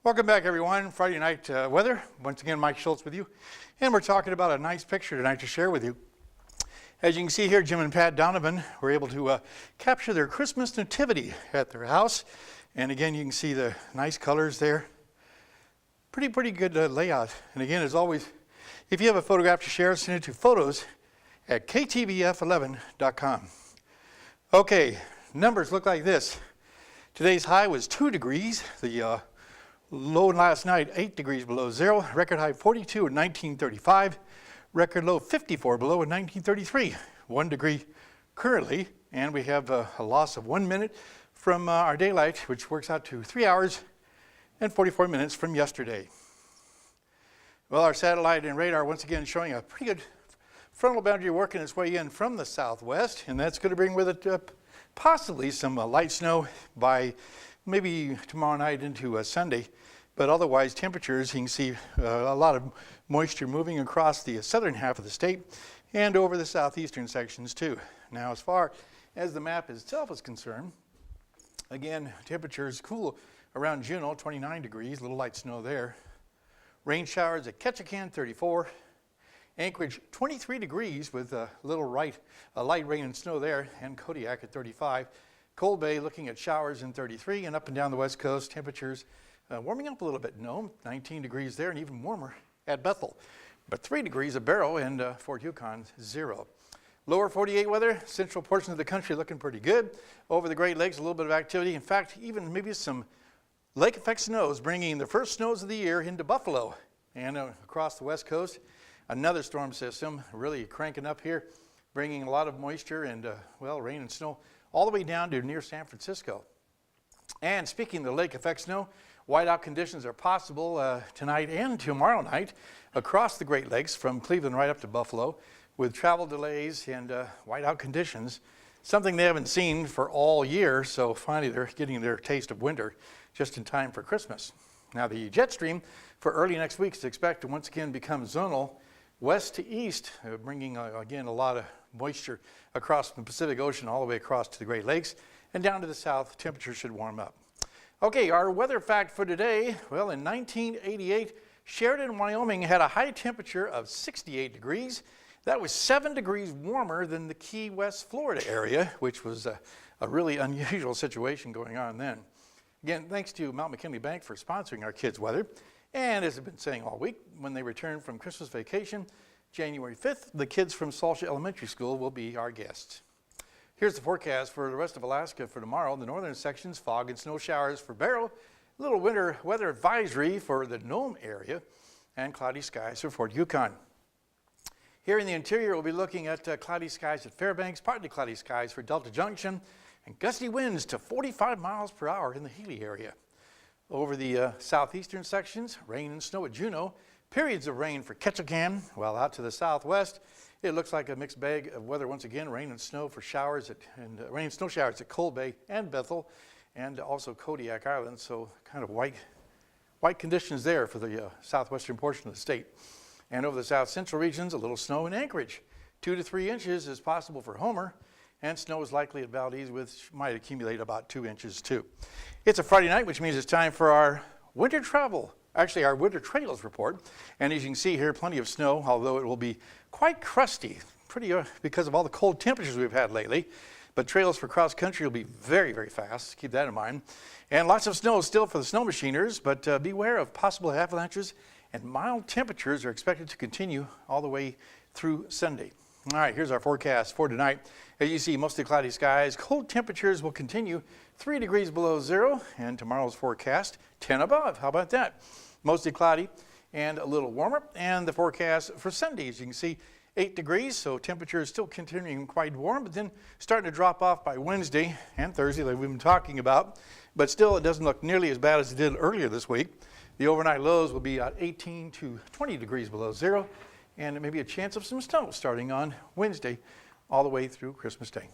Welcome back, everyone. Friday night weather. Once again, Mike Schultz with you. And we're talking about a nice picture tonight to share with you. As you can see here, Jim and Pat Donovan were able to capture their Christmas nativity at their house. And again, you can see the nice colors there. Pretty good layout. And again, as always, if you have a photograph to share, send it to photos@ktvf11.com. Okay, numbers look like this. Today's high was 2 degrees. The low last night, 8 degrees below zero. Record high 42 in 1935. Record low 54 below in 1933. 1 degree currently, and we have a loss of 1 minute from our daylight, which works out to 3 hours and 44 minutes from yesterday. Well, our satellite and radar once again showing a pretty good frontal boundary working its way in from the southwest, and that's going to bring with it possibly some light snow by maybe tomorrow night into Sunday. But otherwise, temperatures, you can see a lot of moisture moving across the southern half of the state and over the southeastern sections too. Now, as far as the map itself is concerned, again, temperatures cool around Juneau, 29 degrees, little light snow there. Rain showers at Ketchikan, 34. Anchorage, 23 degrees with a little light rain and snow there, and Kodiak at 35. Cold Bay looking at showers in 33, and up and down the west coast, temperatures warming up a little bit. Nome, 19 degrees there, and even warmer at Bethel. But 3 degrees at Barrow, and Fort Yukon, 0. Lower 48 weather, central portion of the country looking pretty good. Over the Great Lakes, a little bit of activity. In fact, even maybe some lake effect snows, bringing the first snows of the year into Buffalo. And across the west coast, another storm system really cranking up here, bringing a lot of moisture and, rain and snow all the way down to near San Francisco. And speaking of the lake effect snow, whiteout conditions are possible tonight and tomorrow night across the Great Lakes from Cleveland right up to Buffalo, with travel delays and whiteout conditions, something they haven't seen for all year, so finally they're getting their taste of winter just in time for Christmas. Now, the jet stream for early next week is expected to once again become zonal west to east, bringing again a lot of moisture across the Pacific Ocean all the way across to the Great Lakes, and down to the south, temperatures should warm up. Okay, our weather fact for today, well, in 1988, Sheridan, Wyoming had a high temperature of 68 degrees. That was 7 degrees warmer than the Key West, Florida area, which was a really unusual situation going on then. Again, thanks to Mount McKinley Bank for sponsoring our kids' weather. And as I've been saying all week, when they return from Christmas vacation, January 5th, the kids from Salsha Elementary School will be our guests. Here's the forecast for the rest of Alaska for tomorrow. In the northern sections, fog and snow showers for Barrow, little winter weather advisory for the Nome area, and cloudy skies for Fort Yukon. Here in the interior, we'll be looking at cloudy skies at Fairbanks, partly cloudy skies for Delta Junction, and gusty winds to 45 miles per hour in the Healy area. Over the southeastern sections, rain and snow at Juneau, periods of rain for Ketchikan, while out to the southwest, it looks like a mixed bag of weather once again. Rain and snow for showers rain and snow showers at Cold Bay and Bethel, and also Kodiak Island. So kind of white conditions there for the southwestern portion of the state. And over the south central regions, a little snow in Anchorage. 2 to 3 inches is possible for Homer, and snow is likely at Valdez, which might accumulate about 2 inches too. It's a Friday night, which means it's time for our winter travel. Actually, our winter trails report. And as you can see here, plenty of snow, although it will be quite crusty, because of all the cold temperatures we've had lately. But trails for cross country will be very, very fast. Keep that in mind. And lots of snow still for the snow machiners, but beware of possible avalanches, and mild temperatures are expected to continue all the way through Sunday. All right, here's our forecast for tonight. As you see, mostly cloudy skies. Cold temperatures will continue 3 degrees below zero, and tomorrow's forecast 10 above. How about that? Mostly cloudy and a little warmer. And the forecast for Sunday, as you can see, 8 degrees, so temperature is still continuing quite warm, but then starting to drop off by Wednesday and Thursday, like we've been talking about. But still, it doesn't look nearly as bad as it did earlier this week. The overnight lows will be at 18 to 20 degrees below zero, and there may be a chance of some snow starting on Wednesday all the way through Christmas Day.